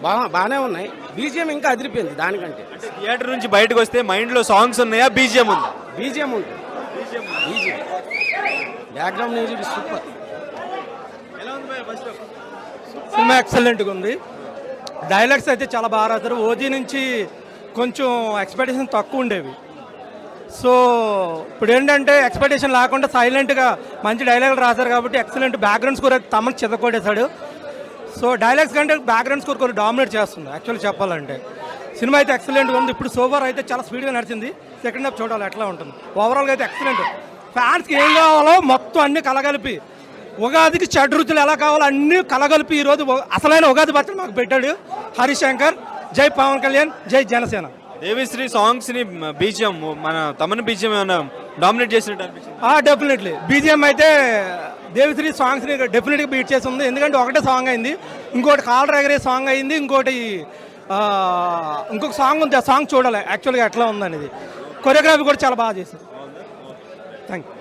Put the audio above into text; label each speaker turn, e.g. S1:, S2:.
S1: బాగానే ఉన్నాయి. బీజిఎం ఇంకా అదిరిపోయింది దానికంటే.
S2: అంటే థియేటర్ నుంచి బయటకు వస్తే మైండ్లో సాంగ్స్ ఉన్నాయా, బీజిఎం ఉందా?
S1: బీజిఎం ఉంటుంది. BGM background music super.
S3: Cinema ఎక్సలెంట్గా ఉంది. డైలాగ్స్ అయితే చాలా బాగా రాశారు. ఓజీ నుంచి కొంచెం ఎక్స్పెక్టేషన్ తక్కువ ఉండేవి. సో ఇప్పుడు ఏంటంటే ఎక్స్పెక్టేషన్ లేకుండా సైలెంట్గా మంచి డైలాగులు రాశారు కాబట్టి ఎక్సలెంట్. బ్యాక్గ్రౌండ్ స్కోర్ అయితే తమకు చితకొట్టేశాడు. సో డైలాగ్స్ కంటే బ్యాక్గ్రౌండ్ స్కోర్ కొన్ని డామినేట్ చేస్తుంది యాక్చువల్లీ చెప్పాలంటే. సినిమా అయితే ఎక్సలెంట్గా ఉంది. ఇప్పుడు సోఫర్ అయితే చాలా స్పీడ్గా నడిచింది. సెకండ్ హాఫ్ చూడాలి ఎట్లా ఉంటుంది. ఓవరాల్గా అయితే ఎక్సలెంట్. ఫ్యాన్స్కి ఏం కావాలో మొత్తం అన్నీ కలగలిపి, ఉగాదికి షడ్రుచులు ఎలా కావాలో అన్నీ కలగలిపి ఈరోజు అసలైన ఉగాది పచ్చడి మాకు పెట్టాడు హరిశంకర్. జై పవన్ కళ్యాణ్, జై జనసేన.
S2: దేవిశ్రీ సాంగ్స్ ని బీజిఎం మన తమన్ బీజిఎం ఏమైనా డామినేట్ చేసినట్టు అనిపించింది?
S3: డెఫినెట్లీ బీజిఎం అయితే దేవిశ్రీ సాంగ్స్ని డెఫినెట్గా బీట్ చేసి ఉంది. ఎందుకంటే ఒకటే సాంగ్ అయింది, ఇంకోటి కాలర్ ఎగరే సాంగ్ అయింది, ఇంకొక సాంగ్ ఉంది. ఆ సాంగ్ చూడాలి యాక్చువల్గా ఎట్లా ఉందనేది. కొరియోగ్రఫీ కూడా చాలా బాగా చేశారు. Thank you.